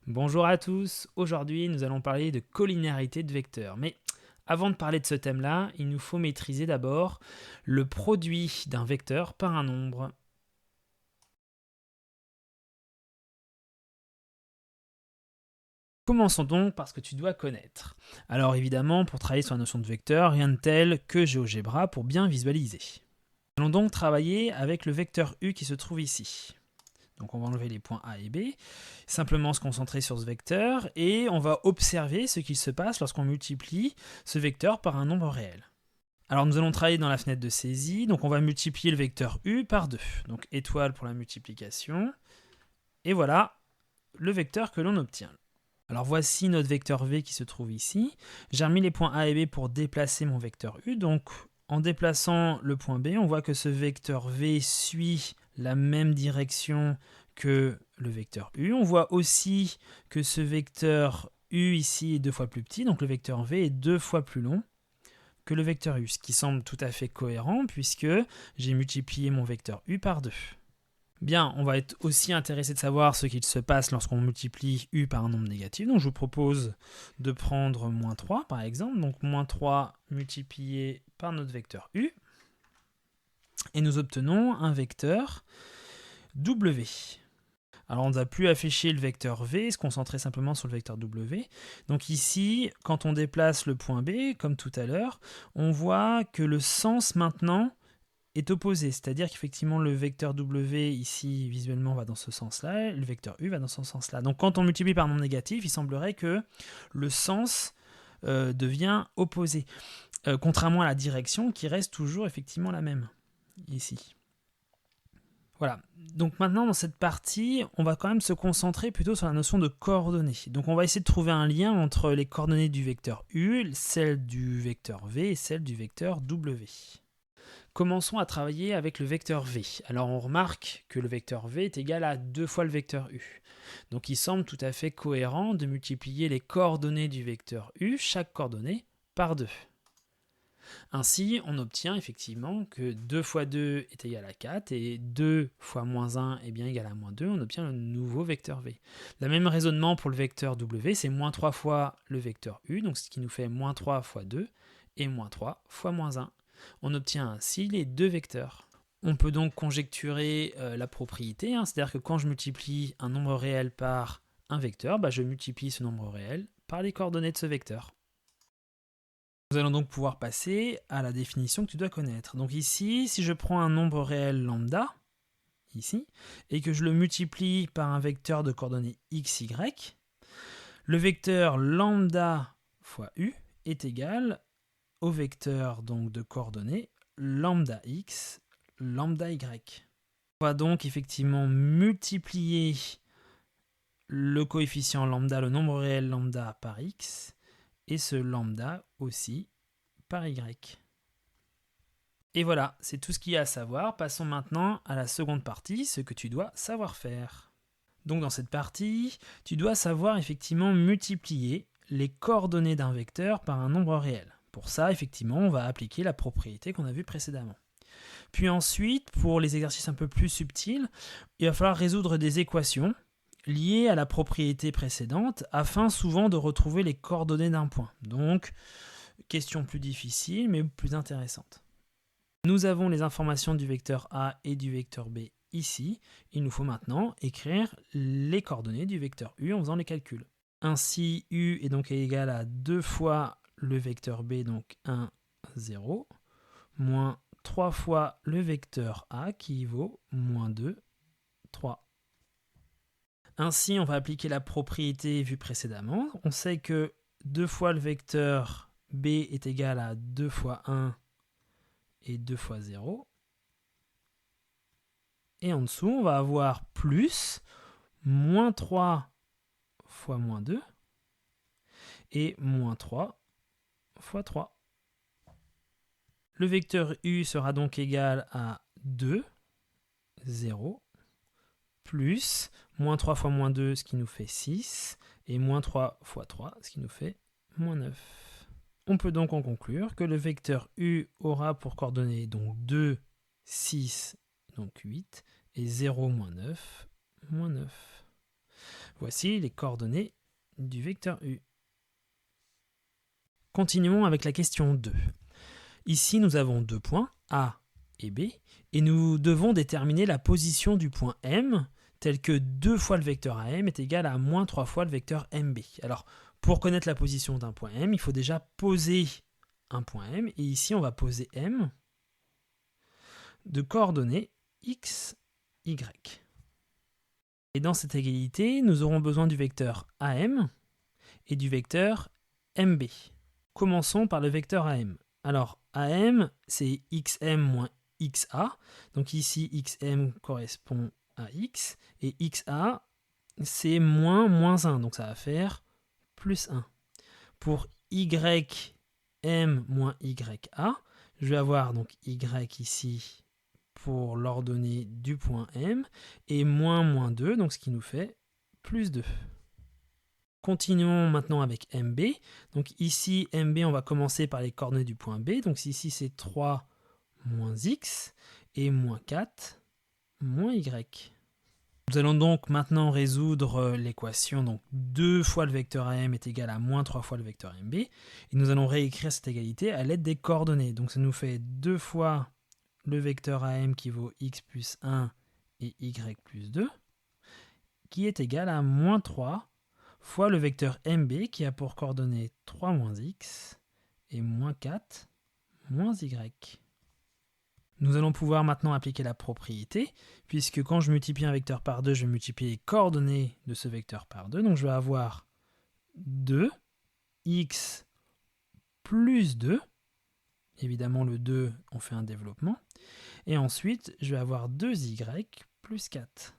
Bonjour à tous, aujourd'hui nous allons parler de collinéarité de vecteurs. Mais avant de parler de ce thème-là, il nous faut maîtriser d'abord le produit d'un vecteur par un nombre. Commençons donc par ce que tu dois connaître. Alors évidemment, pour travailler sur la notion de vecteur, rien de tel que GeoGebra pour bien visualiser. Nous allons donc travailler avec le vecteur U qui se trouve ici. Donc on va enlever les points A et B, simplement se concentrer sur ce vecteur, et on va observer ce qu'il se passe lorsqu'on multiplie ce vecteur par un nombre réel. Alors nous allons travailler dans la fenêtre de saisie, donc on va multiplier le vecteur U par 2. Donc étoile pour la multiplication, et voilà le vecteur que l'on obtient. Alors voici notre vecteur V qui se trouve ici. J'ai remis les points A et B pour déplacer mon vecteur U, donc en déplaçant le point B, on voit que ce vecteur V suit la même direction que le vecteur U. On voit aussi que ce vecteur U ici est 2 fois plus petit, donc le vecteur V est 2 fois plus long que le vecteur U, ce qui semble tout à fait cohérent puisque j'ai multiplié mon vecteur U par 2. Bien, on va être aussi intéressé de savoir ce qu'il se passe lorsqu'on multiplie U par un nombre négatif. Donc je vous propose de prendre moins 3 par exemple. Donc moins 3 multiplié par notre vecteur U. Et nous obtenons un vecteur W. Alors on ne va plus afficher le vecteur V, se concentrer simplement sur le vecteur W. Donc ici, quand on déplace le point B, comme tout à l'heure, on voit que le sens maintenant est opposé, c'est-à-dire qu'effectivement le vecteur W ici visuellement va dans ce sens-là, et le vecteur U va dans ce sens-là. Donc quand on multiplie par un nombre négatif, il semblerait que le sens devient opposé, contrairement à la direction qui reste toujours effectivement la même ici. Voilà, donc maintenant dans cette partie, on va quand même se concentrer plutôt sur la notion de coordonnées. Donc on va essayer de trouver un lien entre les coordonnées du vecteur U, celles du vecteur V et celles du vecteur W. Commençons à travailler avec le vecteur V. Alors on remarque que le vecteur V est égal à 2 fois le vecteur U. Donc il semble tout à fait cohérent de multiplier les coordonnées du vecteur U, chaque coordonnée, par 2. Ainsi, on obtient effectivement que 2 fois 2 est égal à 4 et 2 fois moins 1 est bien égal à moins 2. On obtient le nouveau vecteur V. Le même raisonnement pour le vecteur W, c'est moins 3 fois le vecteur U, donc ce qui nous fait moins 3 fois 2 et moins 3 fois moins 1. On obtient ainsi les deux vecteurs. On peut donc conjecturer la propriété, c'est-à-dire que quand je multiplie un nombre réel par un vecteur, je multiplie ce nombre réel par les coordonnées de ce vecteur. Nous allons donc pouvoir passer à la définition que tu dois connaître. Donc ici, si je prends un nombre réel lambda, ici, et que je le multiplie par un vecteur de coordonnées x, y, le vecteur lambda fois u est égal au vecteur donc de coordonnées lambda x, lambda y. On va donc effectivement multiplier le coefficient lambda, le nombre réel lambda par x, et ce lambda aussi par y. Et voilà, c'est tout ce qu'il y a à savoir. Passons maintenant à la seconde partie, ce que tu dois savoir faire. Donc dans cette partie, tu dois savoir effectivement multiplier les coordonnées d'un vecteur par un nombre réel. Pour ça, effectivement, on va appliquer la propriété qu'on a vue précédemment. Puis ensuite, pour les exercices un peu plus subtils, il va falloir résoudre des équations liées à la propriété précédente afin souvent de retrouver les coordonnées d'un point. Donc, question plus difficile mais plus intéressante. Nous avons les informations du vecteur A et du vecteur B ici. Il nous faut maintenant écrire les coordonnées du vecteur U en faisant les calculs. Ainsi, U est donc égal à 2 fois le vecteur B, donc 1, 0, moins 3 fois le vecteur A qui vaut moins 2, 3. Ainsi, on va appliquer la propriété vue précédemment. On sait que 2 fois le vecteur B est égal à 2 fois 1 et 2 fois 0. Et en dessous, on va avoir plus moins 3 fois moins 2 et moins 3 fois 3. Le vecteur U sera donc égal à 2, 0, plus moins 3 fois moins 2, ce qui nous fait 6, et moins 3 fois 3, ce qui nous fait moins 9. On peut donc en conclure que le vecteur U aura pour coordonnées donc 2, 6, donc 8, et 0, moins 9, moins 9. Voici les coordonnées du vecteur U. Continuons avec la question 2. Ici, nous avons deux points, A et B, et nous devons déterminer la position du point M, tel que 2 fois le vecteur AM est égal à moins 3 fois le vecteur MB. Alors, pour connaître la position d'un point M, il faut déjà poser un point M, et ici, on va poser M de coordonnées X, Y. Et dans cette égalité, nous aurons besoin du vecteur AM et du vecteur MB. Commençons par le vecteur AM. Alors, AM, c'est XM moins XA. Donc ici, XM correspond à X. Et XA, c'est moins 1. Donc ça va faire plus 1. Pour YM moins YA, je vais avoir donc Y ici pour l'ordonnée du point M. Et moins 2, donc ce qui nous fait plus 2. Continuons maintenant avec MB. Donc ici, MB, on va commencer par les coordonnées du point B. Donc ici, c'est 3 moins X et moins 4 moins Y. Nous allons donc maintenant résoudre l'équation. Donc 2 fois le vecteur AM est égal à moins 3 fois le vecteur MB. Et nous allons réécrire cette égalité à l'aide des coordonnées. Donc ça nous fait 2 fois le vecteur AM qui vaut X plus 1 et Y plus 2, qui est égal à moins 3 fois le vecteur MB qui a pour coordonnées 3 moins X et moins 4 moins Y. Nous allons pouvoir maintenant appliquer la propriété, puisque quand je multiplie un vecteur par 2, je vais multiplier les coordonnées de ce vecteur par 2. Donc je vais avoir 2x plus 2. Évidemment, le 2, on fait un développement. Et ensuite, je vais avoir 2y plus 4,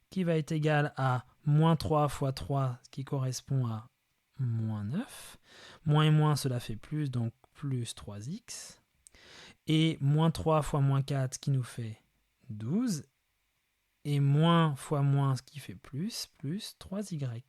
qui va être égal à moins 3 fois 3, ce qui correspond à moins 9. Moins et moins, cela fait plus, donc plus 3x. Et moins 3 fois moins 4, ce qui nous fait 12. Et moins fois moins, ce qui fait plus 3y.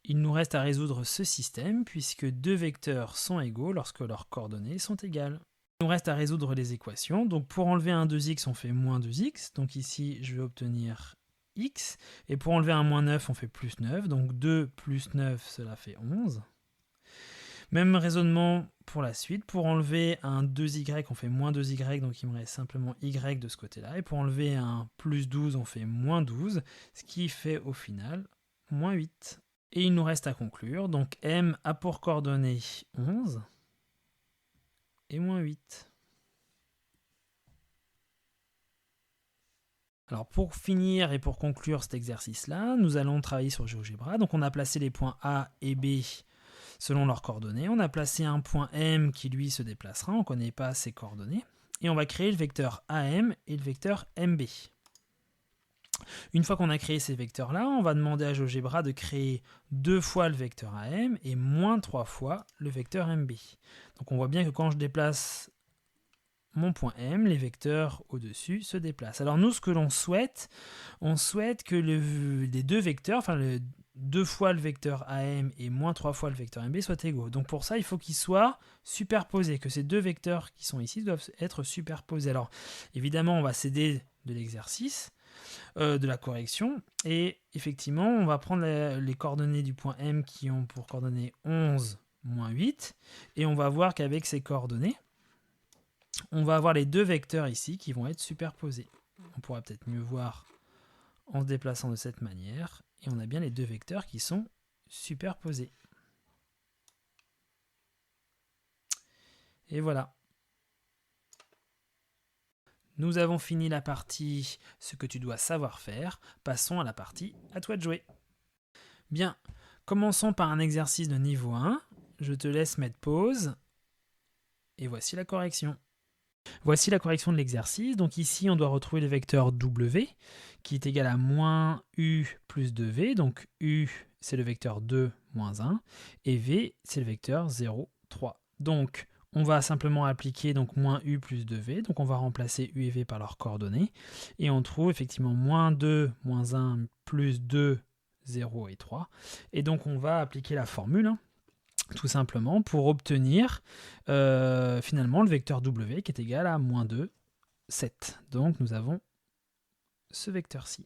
Il nous reste à résoudre ce système, puisque deux vecteurs sont égaux lorsque leurs coordonnées sont égales. Il nous reste à résoudre les équations. Donc pour enlever un 2x, on fait moins 2x. Donc ici, je vais obtenir x. Et pour enlever un moins 9, on fait plus 9. Donc 2 plus 9, cela fait 11. Même raisonnement pour la suite. Pour enlever un 2y, on fait moins 2y. Donc il me reste simplement y de ce côté-là. Et pour enlever un plus 12, on fait moins 12. Ce qui fait au final moins 8. Et il nous reste à conclure. Donc M a pour coordonnées 11. Et moins 8. Alors pour finir et pour conclure cet exercice-là, nous allons travailler sur GeoGebra. Donc on a placé les points A et B selon leurs coordonnées. On a placé un point M qui lui se déplacera, on ne connaît pas ses coordonnées. Et on va créer le vecteur AM et le vecteur MB. Une fois qu'on a créé ces vecteurs-là, on va demander à GeoGebra de créer 2 fois le vecteur AM et moins 3 fois le vecteur MB. Donc on voit bien que quand je déplace mon point M, les vecteurs au-dessus se déplacent. Alors nous, ce que l'on souhaite, on souhaite que les deux vecteurs, enfin 2 fois le vecteur AM et moins 3 fois le vecteur MB soient égaux. Donc pour ça, il faut qu'ils soient superposés, que ces deux vecteurs qui sont ici doivent être superposés. Alors évidemment, on va s'aider de l'exercice, de la correction, et effectivement, on va prendre les coordonnées du point M qui ont pour coordonnées 11, moins 8, et on va voir qu'avec ces coordonnées, on va avoir les deux vecteurs ici qui vont être superposés. On pourra peut-être mieux voir en se déplaçant de cette manière. Et on a bien les deux vecteurs qui sont superposés. Et voilà. Nous avons fini la partie « Ce que tu dois savoir faire ». Passons à la partie « À toi de jouer ». Bien, commençons par un exercice de niveau 1. Je te laisse mettre pause. Et voici la correction. Voici la correction de l'exercice. Donc ici, on doit retrouver le vecteur W qui est égal à moins U plus 2V. Donc U, c'est le vecteur 2, moins 1. Et V, c'est le vecteur 0, 3. Donc, on va simplement appliquer donc, moins U plus 2V. Donc, on va remplacer U et V par leurs coordonnées. Et on trouve effectivement moins 2, moins 1, plus 2, 0 et 3. Et donc, on va appliquer la formule, tout simplement pour obtenir finalement le vecteur W qui est égal à moins 2, 7. Donc nous avons ce vecteur-ci.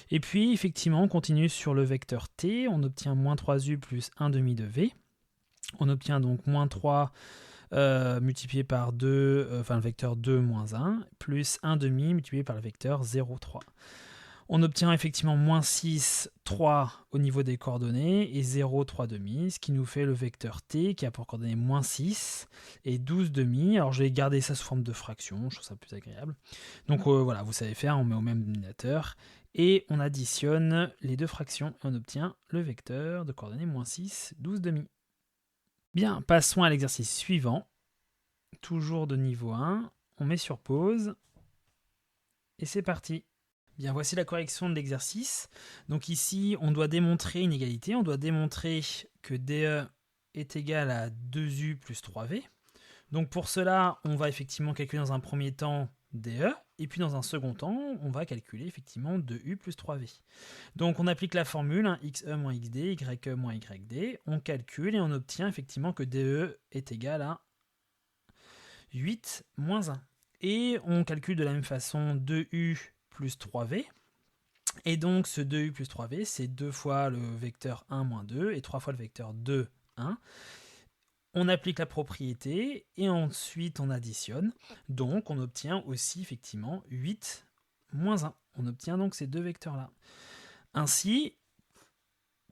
Et puis, effectivement, on continue sur le vecteur t, on obtient moins 3u plus 1 demi de v. On obtient donc moins 3 multiplié par 2, enfin le vecteur 2 moins 1, plus 1 demi multiplié par le vecteur 0, 3. On obtient effectivement moins 6, 3 au niveau des coordonnées et 0, 3 demi, ce qui nous fait le vecteur t qui a pour coordonnées moins 6 et 12 demi. Alors je vais garder ça sous forme de fraction, je trouve ça plus agréable. Donc voilà, vous savez faire, on met au même dénominateur et on additionne les deux fractions et on obtient le vecteur de coordonnées moins 6, 12 demi. Bien, passons à l'exercice suivant, toujours de niveau 1, on met sur pause et c'est parti. Bien, voici la correction de l'exercice. Donc ici, on doit démontrer une égalité. On doit démontrer que DE est égal à 2U plus 3V. Donc pour cela, on va effectivement calculer dans un premier temps DE. Et puis dans un second temps, on va calculer effectivement 2U plus 3V. Donc on applique la formule, hein, XE moins XD, YE moins YD. On calcule et on obtient effectivement que DE est égal à 8 moins 1. Et on calcule de la même façon 2U plus 3v, et donc ce 2u plus 3v, c'est 2 fois le vecteur 1 moins 2, et 3 fois le vecteur 2, 1. On applique la propriété, et ensuite on additionne, donc on obtient aussi effectivement 8 moins 1. On obtient donc ces deux vecteurs-là. Ainsi,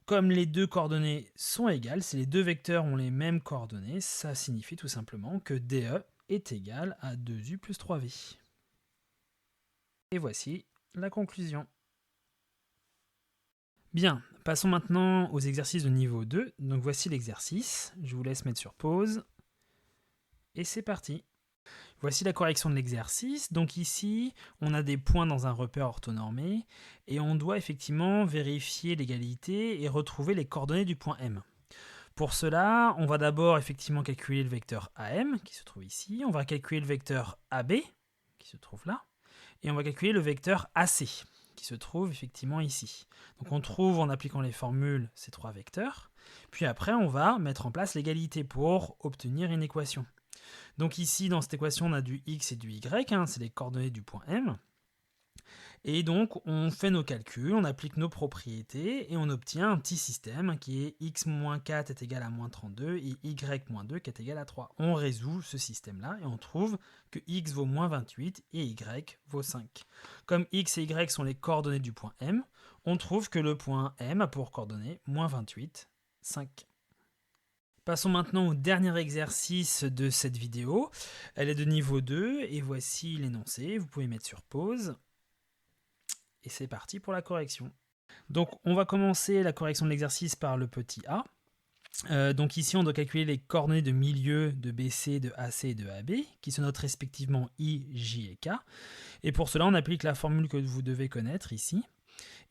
comme les deux coordonnées sont égales, si les deux vecteurs ont les mêmes coordonnées, ça signifie tout simplement que DE est égal à 2u plus 3v. Et voici la conclusion. Bien, passons maintenant aux exercices de niveau 2. Donc voici l'exercice. Je vous laisse mettre sur pause. Et c'est parti. Voici la correction de l'exercice. Donc ici, on a des points dans un repère orthonormé. Et on doit effectivement vérifier l'égalité et retrouver les coordonnées du point M. Pour cela, on va d'abord effectivement calculer le vecteur AM, qui se trouve ici. On va calculer le vecteur AB, qui se trouve là. Et on va calculer le vecteur AC, qui se trouve effectivement ici. Donc on trouve en appliquant les formules ces trois vecteurs, puis après on va mettre en place l'égalité pour obtenir une équation. Donc ici dans cette équation on a du x et du y, hein, c'est les coordonnées du point M. Et donc on fait nos calculs, on applique nos propriétés et on obtient un petit système qui est x-4 est égal à moins 32 et y-2 qui est égal à 3. On résout ce système-là et on trouve que x vaut moins 28 et y vaut 5. Comme x et y sont les coordonnées du point M, on trouve que le point M a pour coordonnées moins 28, 5. Passons maintenant au dernier exercice de cette vidéo. Elle est de niveau 2 et voici l'énoncé. Vous pouvez mettre sur pause. Et c'est parti pour la correction. Donc on va commencer la correction de l'exercice par le petit a. Donc ici on doit calculer les coordonnées de milieu de BC, de AC et de AB, qui se notent respectivement I, J et K. Et pour cela on applique la formule que vous devez connaître ici.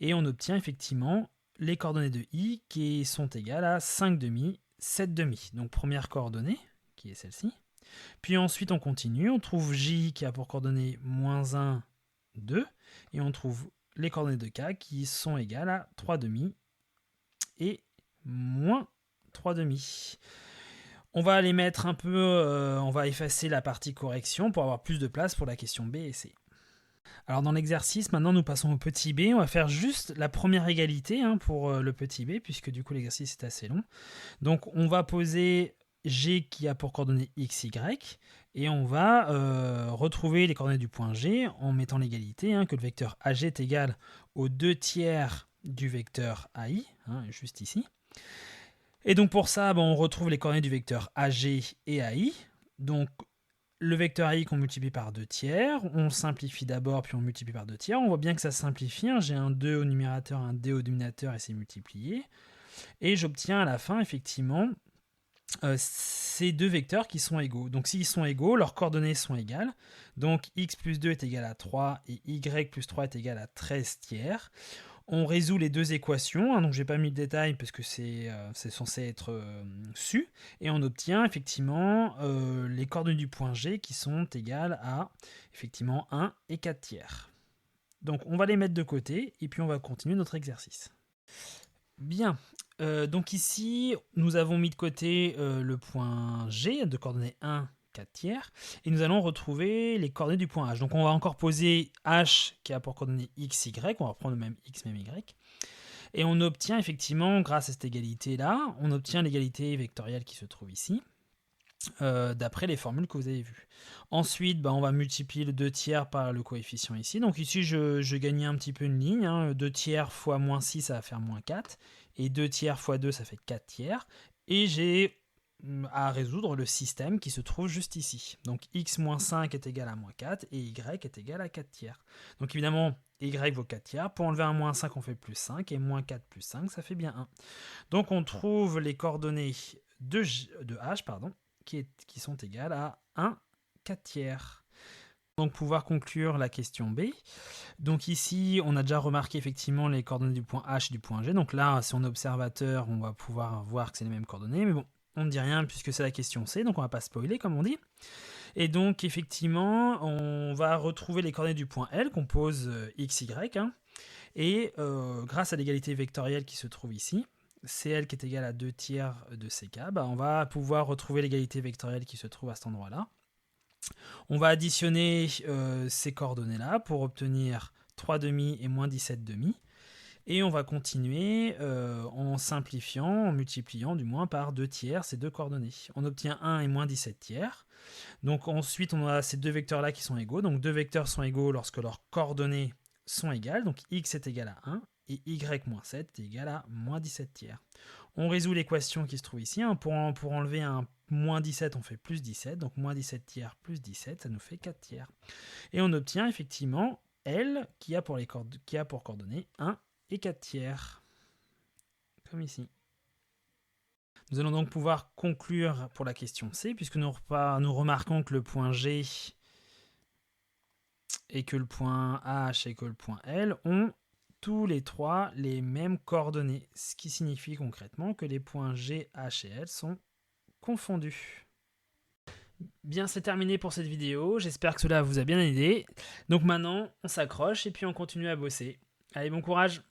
Et on obtient effectivement les coordonnées de I qui sont égales à 5 demi, 7 demi. Donc première coordonnée, qui est celle-ci. Puis ensuite on continue, on trouve J qui a pour coordonnées moins 1, 2. Et on trouve les coordonnées de K qui sont égales à 3 demi et moins 3 demi. On va les mettre un peu, on va effacer la partie correction pour avoir plus de place pour la question B et C. Alors dans l'exercice, maintenant nous passons au petit b. On va faire juste la première égalité pour le petit b, puisque du coup l'exercice est assez long. Donc on va poser G qui a pour coordonnées x, y, et on va retrouver les coordonnées du point G en mettant l'égalité, que le vecteur AG est égal aux 2 tiers du vecteur AI, juste ici. Et donc pour ça, on retrouve les coordonnées du vecteur AG et AI. Donc le vecteur AI qu'on multiplie par 2 tiers, on simplifie d'abord puis on multiplie par 2 tiers. On voit bien que ça simplifie, j'ai un 2 au numérateur, un D au dénominateur et c'est multiplié. Et j'obtiens à la fin effectivement ces deux vecteurs qui sont égaux. Donc s'ils sont égaux, leurs coordonnées sont égales. Donc x plus 2 est égal à 3 et y plus 3 est égal à 13 tiers. On résout les deux équations, donc je n'ai pas mis le détail parce que c'est censé être su, et on obtient effectivement les coordonnées du point G qui sont égales à effectivement 1 et 4 tiers. Donc on va les mettre de côté et puis on va continuer notre exercice. Bien, donc ici nous avons mis de côté le point G de coordonnées 1, 4 tiers. Et nous allons retrouver les coordonnées du point H. Donc on va encore poser H qui a pour coordonnées x, y. On va reprendre le même x, même y. Et on obtient effectivement, grâce à cette égalité-là, on obtient l'égalité vectorielle qui se trouve ici, d'après les formules que vous avez vues. Ensuite, on va multiplier le 2 tiers par le coefficient ici. Donc ici, je gagnais un petit peu une ligne. Hein. 2 tiers fois moins 6, ça va faire moins 4. Et 2 tiers fois 2, ça fait 4 tiers. Et j'ai à résoudre le système qui se trouve juste ici. Donc x moins 5 est égal à moins 4 et y est égal à 4 tiers. Donc évidemment, y vaut 4 tiers. Pour enlever un moins 5, on fait plus 5. Et moins 4 plus 5, ça fait bien 1. Donc on trouve les coordonnées de h qui sont égales à 1, 4 tiers. Donc pouvoir conclure la question B. Donc ici, on a déjà remarqué effectivement les coordonnées du point H et du point G. Donc là, si on est observateur, on va pouvoir voir que c'est les mêmes coordonnées. Mais bon, on ne dit rien puisque c'est la question C, donc on ne va pas spoiler comme on dit. Et donc effectivement, on va retrouver les coordonnées du point L qu'on pose x, y. Hein, et grâce à l'égalité vectorielle qui se trouve ici, CL qui est égal à 2 tiers de CK, on va pouvoir retrouver l'égalité vectorielle qui se trouve à cet endroit-là. On va additionner ces coordonnées-là pour obtenir 3 demi et moins 17 demi. Et on va continuer en simplifiant, en multipliant du moins par 2 tiers ces deux coordonnées. On obtient 1 et moins 17 tiers. Donc ensuite, on a ces deux vecteurs-là qui sont égaux. Donc deux vecteurs sont égaux lorsque leurs coordonnées sont égales. Donc x est égal à 1 et y moins 7 est égal à moins 17 tiers. On résout l'équation qui se trouve ici. Hein. Pour enlever un moins 17, on fait plus 17. Donc moins 17 tiers plus 17, ça nous fait 4 tiers. Et on obtient effectivement L qui a pour coordonnées 1 et 4 tiers. Comme ici. Nous allons donc pouvoir conclure pour la question C, puisque nous remarquons que le point G et que le point H et que le point L ont tous les trois les mêmes coordonnées, ce qui signifie concrètement que les points G, H et L sont confondus. Bien, c'est terminé pour cette vidéo, j'espère que cela vous a bien aidé. Donc maintenant, on s'accroche et puis on continue à bosser. Allez, bon courage!